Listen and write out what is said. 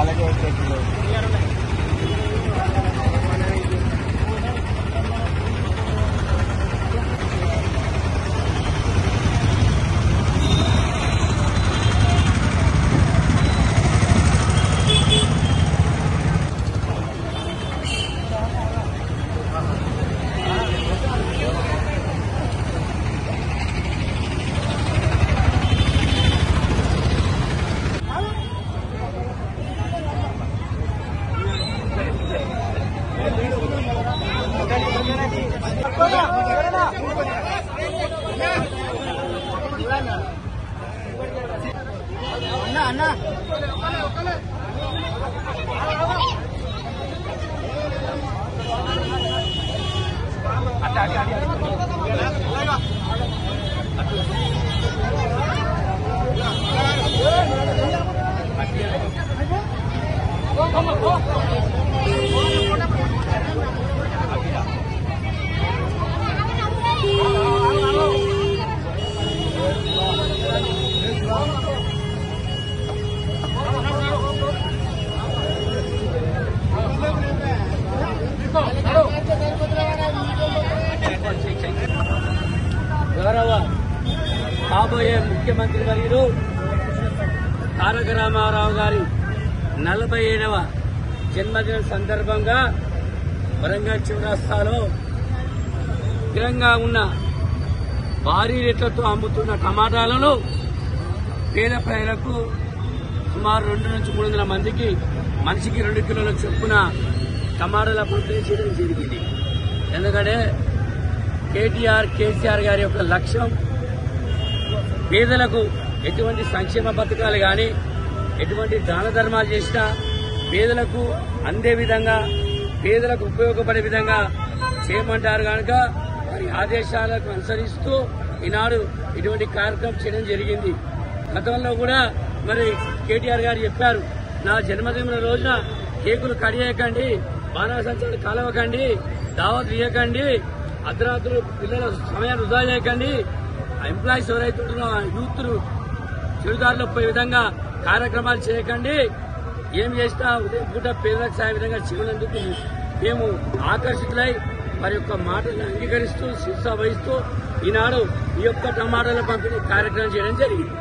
వాళ్ళకే వచ్చేసింది. అన్నా గౌరవ కాబోయే ముఖ్యమంత్రి వర్యులు తారక రామారావు గారి 47వ జన్మదిన సందర్భంగా వరంగల్ చౌరస్తాలో స్థిరంగా ఉన్న భారీ రేట్లతో అమ్ముతున్న టమాటాలను పేద ప్రజలకు సుమారు 200 నుంచి 300 మందికి మనిషికి 2 కిలోల చొప్పున టమాటాల పంపిణీ చేయడం జరిగింది. ఎందుకంటే కేసీఆర్ గారి యొక్క లక్ష్యం పేదలకు ఎటువంటి సంక్షేమ పథకాలు కానీ ఎటువంటి దాన ధర్మాలు చేసినా పేదలకు అందే విధంగా పేదలకు ఉపయోగపడే విధంగా చేయమంటారు కనుక వారి ఆదేశాలకు అనుసరిస్తూ ఈనాడు ఇటువంటి కార్యక్రమం చేయడం జరిగింది. గతంలో కూడా మరి కేటీఆర్ గారు చెప్పారు, నా జన్మదిన రోజున కేకులు కడియకండి, బాణాసంచాలు కలవకండి, దావత్ ఇవ్వకండి, అర్ధరాత్రులు పిల్లల సమయాన్ని వృధా చేయకండి, ఎంప్లాయీస్ ఎవరైతే ఉంటున్నారో యూత్ చెడుదారిలో పోయే విధంగా కార్యక్రమాలు చేయకండి, ఏం చేసినా ఉదయం పూట పేదలకు సాయ విధంగా చేయనందుకు మేము ఆకర్షితులై వారి యొక్క మాటలను అంగీకరిస్తూ శిక్ష వహిస్తూ ఈనాడు ఈ యొక్క టమాటాల పంపిణీ కార్యక్రమం చేయడం జరిగింది.